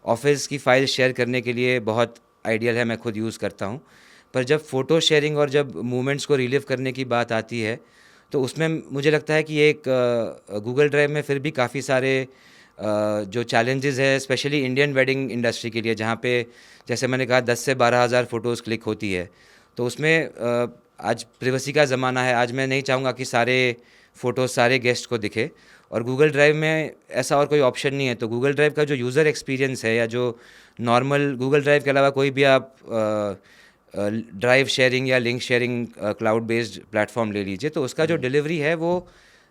Office की file share करने के लिए बहुत आइडियल है, मैं खुद यूज़ करता हूँ। पर जब फ़ोटो शेयरिंग और जब मोमेंट्स को रिलिव करने की बात आती है, तो उसमें मुझे लगता है कि एक गूगल ड्राइव में फिर भी काफ़ी सारे जो चैलेंजेस है स्पेशली इंडियन वेडिंग इंडस्ट्री के लिए, जहाँ पे जैसे मैंने कहा 10 से 12,000 फ़ोटोज़ क्लिक होती है। तो उसमें आज प्रिवेसी का ज़माना है, आज मैं नहीं चाहूँगा कि सारे फ़ोटोज़ सारे गेस्ट को दिखे, और गूगल ड्राइव में ऐसा और कोई ऑप्शन नहीं है। तो गूगल ड्राइव का जो यूज़र एक्सपीरियंस है, या जो नॉर्मल गूगल ड्राइव के अलावा कोई भी आप ड्राइव शेयरिंग या link sharing cloud based platform ले लीजिए, तो उसका जो डिलीवरी है वो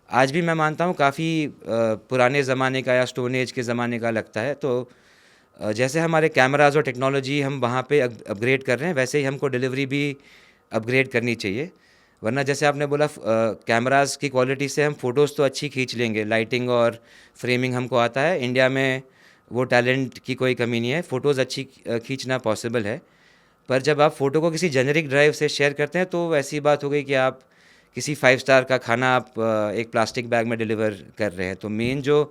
आज भी मैं मानता हूँ काफ़ी पुराने ज़माने का या स्टोन एज के ज़माने का लगता है। तो जैसे हमारे कैमराज़ और टेक्नोलॉजी हम वहाँ पे अपग्रेड कर रहे हैं, वैसे ही हमको डिलीवरी भी अपग्रेड करनी चाहिए। वरना जैसे आपने बोला कैमराज़ की क्वालिटी से हम फ़ोटोज़ तो अच्छी खींच लेंगे, लाइटिंग और फ्रेमिंग हमको आता है, इंडिया में वो टैलेंट की कोई कमी नहीं है, फ़ोटोज़ अच्छी खींचना पॉसिबल है। पर जब आप फ़ोटो को किसी जेनेरिक ड्राइव से शेयर करते हैं, तो ऐसी बात हो गई कि आप किसी 5 स्टार का खाना आप एक प्लास्टिक बैग में डिलीवर कर रहे हैं। तो मेन जो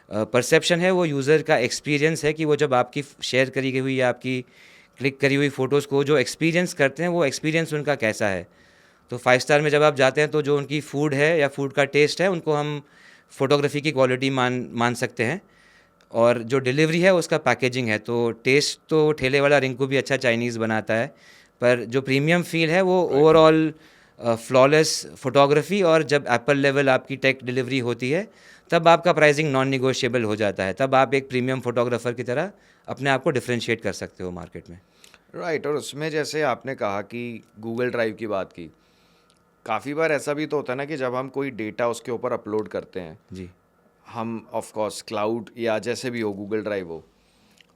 परसेप्शन है वो यूज़र का एक्सपीरियंस है, कि वो जब आपकी शेयर करी गई हुई या आपकी क्लिक करी हुई फ़ोटोज़ को जो एक्सपीरियंस करते हैं, वो एक्सपीरियंस उनका कैसा है। तो 5 स्टार में जब आप जाते हैं, तो जो उनकी फूड है या फूड का टेस्ट है, उनको हम फ़ोटोग्राफ़ी की क्वालिटी मान मान सकते हैं। और जो डिलीवरी है उसका पैकेजिंग है। तो टेस्ट तो ठेले वाला रिंकू भी अच्छा चाइनीज़ बनाता है, पर जो प्रीमियम फ़ील है वो राइट। ओवरऑल फ्लॉलेस फ़ोटोग्राफ़ी, और जब एप्पल लेवल आपकी टेक डिलीवरी होती है, तब आपका प्राइसिंग नॉन नेगोशिएबल हो जाता है। तब आप एक प्रीमियम फ़ोटोग्राफ़र की तरह अपने आप को डिफरेंशिएट कर सकते हो मार्केट में। राइट, और उसमें जैसे आपने कहा कि गूगल ड्राइव की बात की, काफ़ी बार ऐसा भी तो होता है ना कि जब हम कोई डेटा उसके ऊपर अपलोड करते हैं, जी। हम ऑफ कोर्स क्लाउड या जैसे भी हो गूगल ड्राइव हो,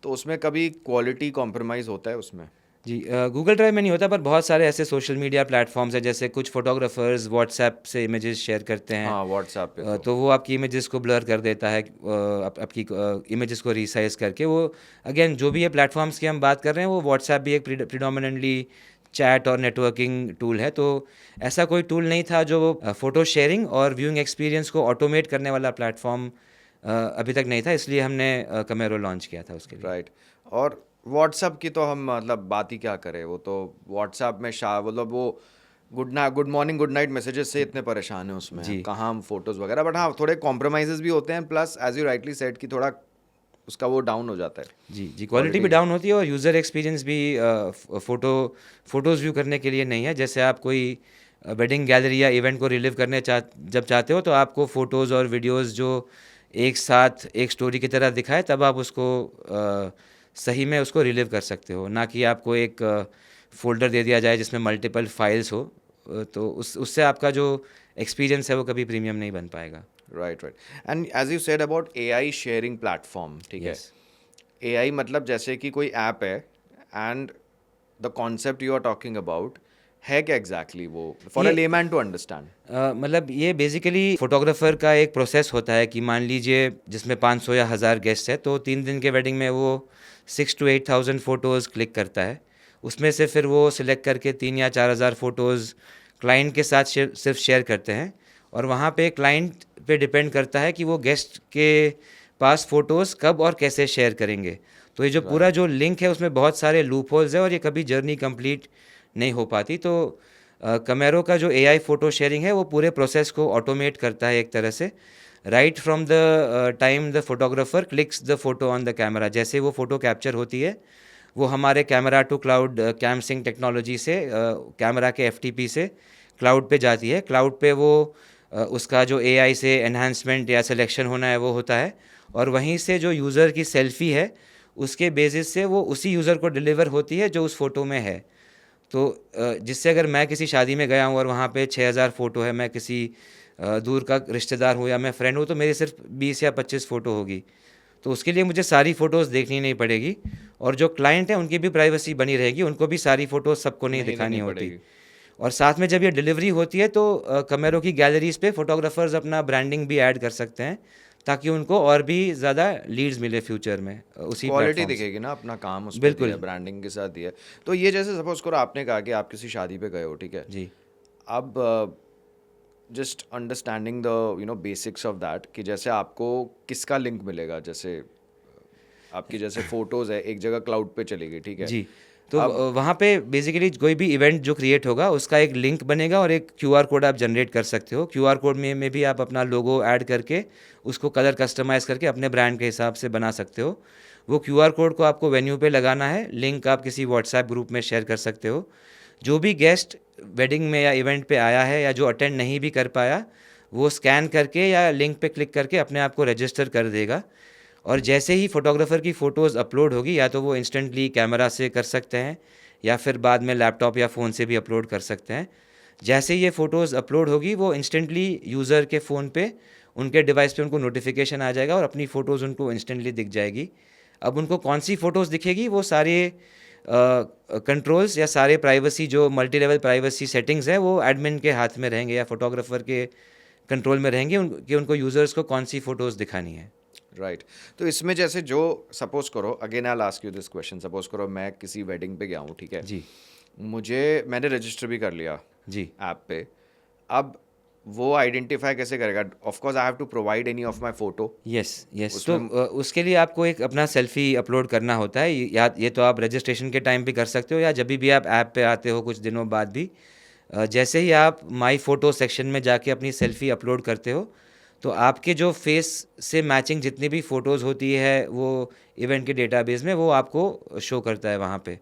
तो उसमें कभी क्वालिटी कॉम्प्रोमाइज़ होता है उसमें? जी, गूगल ड्राइव में नहीं होता, पर बहुत सारे ऐसे सोशल मीडिया प्लेटफॉर्म्स हैं, जैसे कुछ फोटोग्राफर्स व्हाट्सएप से इमेजेस शेयर करते हैं। हाँ, व्हाट्सएप पे तो। तो वो आपकी इमेजेस को ब्लर कर देता है, आपकी इमेजेस को रीसाइज करके। वो अगेन जो भी ये प्लेटफॉर्म्स की हम बात कर रहे हैं, वो व्हाट्सएप भी एक प्रिडोमिनेंटली चैट और नेटवर्किंग टूल है। तो ऐसा कोई टूल नहीं था जो फ़ोटो शेयरिंग और व्यूइंग एक्सपीरियंस को ऑटोमेट करने वाला प्लेटफॉर्म अभी तक नहीं था, इसलिए हमने कमेरो लॉन्च किया था उसके लिए। राइट। और व्हाट्सएप की तो हम मतलब बात ही क्या करें, वो तो व्हाट्सएप में मतलब वो good morning good night messages से इतने परेशान हैं उसमें, जी। अब कहाँ हम फोटोज़ वगैरह, बट हाँ थोड़े कॉम्प्रोमाइज़ेस भी होते हैं, plus as you rightly said कि थोड़ा उसका वो डाउन हो जाता है जी, जी, क्वालिटी भी क्वालिटी। डाउन होती है, और यूज़र एक्सपीरियंस भी फ़ोटोज़ व्यू करने के लिए नहीं है। जैसे आप कोई वेडिंग गैलरी या इवेंट को रिलिव करने जब चाहते हो, तो आपको फ़ोटोज़ और वीडियोज़ जो एक साथ एक स्टोरी की तरह दिखाए, तब आप उसको सही में उसको रिलिव कर सकते हो। ना कि आपको एक फ़ोल्डर दे दिया जाए जिसमें मल्टीपल फाइल्स हो। तो उससे आपका जो एक्सपीरियंस है वो कभी प्रीमियम नहीं बन पाएगा। Right, right. And as you said about AI sharing platform, ठीक है, यस। एआई मतलब जैसे कि कोई ऐप है, and the concept you are talking about है क्या एग्जैक्टली वो, फॉर अ ये लेमैन टू अंडरस्टैंड? मतलब ये बेसिकली फोटोग्राफर का एक प्रोसेस होता है, कि मान लीजिए जिसमें 500 या 1000 गेस्ट है, तो 3 दिन के वेडिंग में वो 6 to 8,000 फ़ोटोज़ क्लिक करता है। उसमें से फिर वो सिलेक्ट करके 3 या 4 हज़ार फ़ोटोज़ क्लाइंट के साथ सिर्फ शेयर करते हैं। और वहाँ पे क्लाइंट पे डिपेंड करता है कि वो गेस्ट के पास फ़ोटोज़ कब और कैसे शेयर करेंगे। तो ये जो पूरा राइट। जो लिंक है, उसमें बहुत सारे लूप होल्स है, और ये कभी जर्नी कंप्लीट नहीं हो पाती। तो कमेरो का जो एआई फ़ोटो शेयरिंग है, वो पूरे प्रोसेस को ऑटोमेट करता है एक तरह से, right from the time the photographer clicks the photo on the camera. जैसे वो फ़ोटो कैप्चर होती है, वो हमारे camera to cloud cam sync technology से कैमरा के एफटीपी से क्लाउड पे जाती है। क्लाउड पे वो उसका जो एआई से एनहांसमेंट या सिलेक्शन होना है वो होता है, और वहीं से जो यूज़र की सेल्फ़ी है, उसके बेसिस से वो उसी यूज़र को डिलीवर होती है जो उस फ़ोटो में है। तो जिससे अगर मैं किसी शादी में गया हूँ और वहाँ पे 6,000 फ़ोटो है, मैं किसी दूर का रिश्तेदार हूँ या मैं फ्रेंड हूँ, तो मेरी सिर्फ 20 या 25 फ़ोटो होगी। तो उसके लिए मुझे सारी फ़ोटोज़ देखनी नहीं पड़ेगी, और जो क्लाइंट हैं उनकी भी प्राइवेसी बनी रहेगी, उनको भी सारी फ़ोटोज़ सबको नहीं नहीं दिखानी देनी होती। पड़ेगी। और साथ में जब ये डिलीवरी होती है, तो कमेरो की गैलरीज़ पे फ़ोटोग्राफ़र्स अपना ब्रांडिंग भी ऐड कर सकते हैं, ताकि उनको और भी ज़्यादा लीड्स मिले फ्यूचर में उसी क्वालिटी प्लेटफॉर्म से। दिखेगी ना, अपना काम उसमें दिया बिल्कुल। है, ब्रांडिंग के साथ दिया है। तो ये जैसे सपोज करो आपने कहा कि आप किसी शादी पे गए हो, ठीक है, जी। अब just understanding the basics of that, कि जैसे आपको किसका लिंक मिलेगा, जैसे आपकी जैसे फोटोज है एक जगह क्लाउड पे चली गई, ठीक है? जी। तो वहाँ पे बेसिकली कोई भी इवेंट जो क्रिएट होगा उसका एक लिंक बनेगा और एक क्यूआर कोड आप जनरेट कर सकते हो। क्यूआर कोड में भी आप अपना लोगो ऐड करके उसको कलर कस्टमाइज़ करके अपने ब्रांड के हिसाब से बना सकते हो। वो क्यूआर कोड को आपको वेन्यू पे लगाना है, लिंक आप किसी व्हाट्सएप ग्रुप में शेयर कर सकते हो। जो भी गेस्ट वेडिंग में या इवेंट पे आया है या जो अटेंड नहीं भी कर पाया, वो स्कैन करके या लिंक पे क्लिक करके अपने आप को रजिस्टर कर देगा। और जैसे ही फ़ोटोग्राफ़र की फ़ोटोज़ अपलोड होगी, या तो वो इंस्टेंटली कैमरा से कर सकते हैं या फिर बाद में लैपटॉप या फ़ोन से भी अपलोड कर सकते हैं। जैसे ही ये फ़ोटोज़ अपलोड होगी, वो इंस्टेंटली यूज़र के फ़ोन पे, उनके डिवाइस पे उनको नोटिफिकेशन आ जाएगा और अपनी फ़ोटोज़ उनको इंस्टेंटली दिख जाएगी। अब उनको कौन सी फ़ोटोज़ दिखेगी, वो सारे कंट्रोल्स या सारे प्राइवेसी जो मल्टी लेवल प्राइवेसी सेटिंग्स हैं, वो एडमिन के हाथ में रहेंगे या फ़ोटोग्राफ़र के कंट्रोल में रहेंगे कि उनको यूज़र्स को कौन सी फ़ोटोज़ दिखानी है। राइट तो इसमें जैसे जो सपोज करो, again I ask you this question, suppose करो मैं किसी वेडिंग पे गया हूँ, ठीक है? जी। मैंने रजिस्टर भी कर लिया जी। ऐप पे। अब वो आइडेंटिफाई कैसे करेगा? Of course I have to provide any of my photo. Yes, yes. तो उसमें उसके लिए आपको एक अपना सेल्फ़ी अपलोड करना होता है। या ये तो आप रजिस्ट्रेशन के टाइम भी कर सकते हो या जभी भी आप ऐप पे आते हो कुछ दिनों बाद भी। जैसे ही आप माई फ़ोटो सेक्शन में जाके अपनी सेल्फ़ी अपलोड करते हो, तो आपके जो फ़ेस से मैचिंग जितनी भी फ़ोटोज़ होती है, वो इवेंट के डेटाबेस में वो आपको शो करता है वहाँ पे।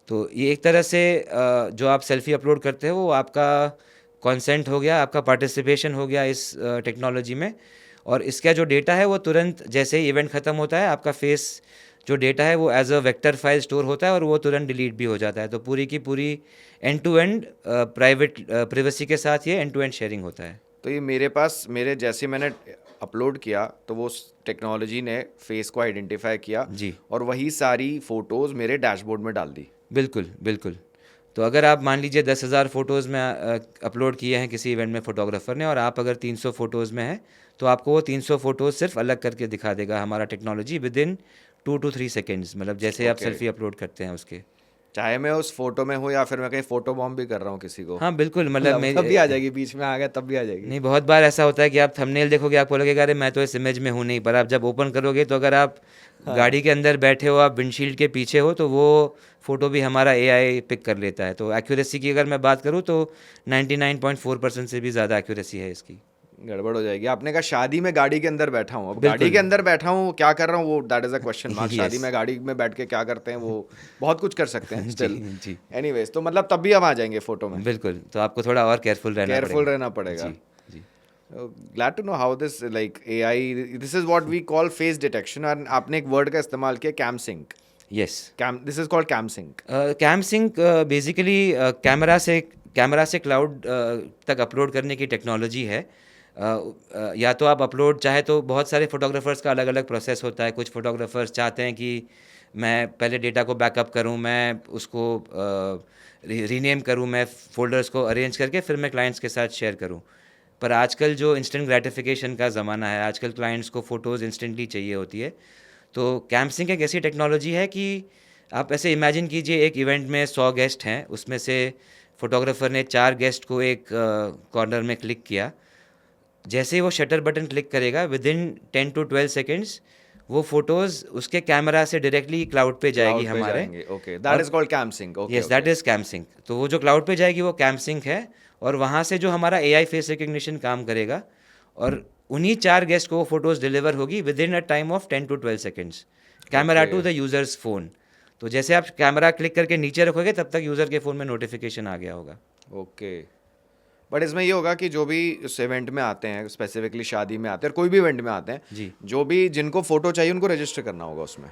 तो ये एक तरह से जो आप सेल्फ़ी अपलोड करते हो, वो आपका कॉन्सेंट हो गया, आपका पार्टिसिपेशन हो गया इस टेक्नोलॉजी में। और इसका जो डेटा है वो तुरंत जैसे ही इवेंट ख़त्म होता है, आपका फेस जो डेटा है वो as a vector file store होता है और वो तुरंत डिलीट भी हो जाता है। तो पूरी की पूरी एंड टू एंड प्राइवेसी के साथ ये एंड टू एंड शेयरिंग होता है। तो ये मेरे पास, मेरे जैसे मैंने अपलोड किया तो वो टेक्नोलॉजी ने फेस को आइडेंटिफाई किया जी। और वही सारी फोटोज मेरे डैशबोर्ड में डाल दी। बिल्कुल, बिल्कुल। तो अगर आप मान लीजिए 10,000 फ़ोटोज़ में अपलोड किए हैं किसी इवेंट में फ़ोटोग्राफ़र ने, और आप अगर 300 फ़ोटोज़ में हैं, तो आपको वो 300 फ़ोटोज़ सिर्फ अलग करके दिखा देगा हमारा टेक्नोलॉजी विदिन 2 टू 3 सेकंड्स, मतलब जैसे आप ओके, सेल्फ़ी अपलोड करते हैं उसके। चाहे मैं उस फोटो में हूँ या फिर मैं कहीं फोटो बॉम्ब भी कर रहा हूँ किसी को, हाँ, बिल्कुल, मतलब मतलब तब भी आ जाएगी, बीच में आ गया तब भी आ जाएगी। नहीं, बहुत बार ऐसा होता है कि आप थंबनेल देखोगे, आप बोलोगे कि अरे मैं तो इस इमेज में हूँ नहीं, पर आप जब ओपन करोगे तो अगर आप गाड़ी के अंदर बैठे हो, आप विंडशील्ड के पीछे हो, तो वो फ़ोटो भी हमारा एआई पिक कर लेता है। तो एक्यूरेसी की अगर मैं बात करूँ तो 99.4% से भी ज़्यादा एक्यूरेसी है इसकी। गड़बड़ हो जाएगी। आपने कहा शादी में गाड़ी के अंदर बैठा हूँ, अब गाड़ी बिल्कुल। के अंदर बैठा हूँ, क्या कर रहा हूँ वो that is a question mark. शादी Yes. में गाड़ी में बैठ के क्या करते हैं, वो बहुत कुछ कर सकते हैं जी, स्टिल। जी। एनीवेज, तो मतलब तब भी हम आ जाएंगे फोटो में, बिल्कुल, तो आपको थोड़ा और केयरफुल रहना केयरफुल पड़ेगा। रहना पड़ेगा। जी, जी। Glad to know how this like AI, this is what we call face detection. और आपने एक वर्ड का इस्तेमाल किया, cam sync. Yes. This is called cam sync. Cam sync basically camera से क्लाउड तक अपलोड करने की टेक्नोलॉजी है। या तो आप अपलोड चाहे तो बहुत सारे फोटोग्राफर्स का अलग अलग प्रोसेस होता है। कुछ फोटोग्राफर्स चाहते हैं कि मैं पहले डेटा को बैकअप करूं, मैं उसको रीनेम करूं, मैं फोल्डर्स को अरेंज करके फिर मैं क्लाइंट्स के साथ शेयर करूं। पर आजकल जो इंस्टेंट ग्रेटिफिकेशन का ज़माना है, आजकल क्लाइंट्स को फ़ोटोज़ इंस्टेंटली चाहिए होती है। तो कैमसिंक एक ऐसी टेक्नोलॉजी है कि आप ऐसे इमेजिन कीजिए, एक इवेंट में 100 गेस्ट हैं, उसमें से फोटोग्राफर ने 4 गेस्ट को एक कॉर्नर में क्लिक किया। जैसे ही वो शटर बटन क्लिक करेगा, विदिन 10 टू 12 सेकेंड्स वो फोटोज़ उसके कैमरा से डायरेक्टली क्लाउड पे जाएगी हमारे। Okay, that is called cam sync. Okay, yes, that is cam sync. तो वो जो क्लाउड पे जाएगी वो कैमसिंक है, और वहाँ से जो हमारा एआई फेस रिकग्निशन काम करेगा, और उन्हीं 4 गेस्ट को वो फोटोज़ डिलीवर होगी within a time of 10 to 12 seconds, camera to the user's phone. तो जैसे आप कैमरा क्लिक करके नीचे रखोगे, तब तक यूज़र के फ़ोन में नोटिफिकेशन आ गया होगा। ओके, बट इसमें ये होगा कि जो भी इस इवेंट में आते हैं, स्पेसिफिकली शादी में आते हैं और कोई भी इवेंट में आते हैं जी। जो भी जिनको फोटो चाहिए उनको रजिस्टर करना होगा उसमें।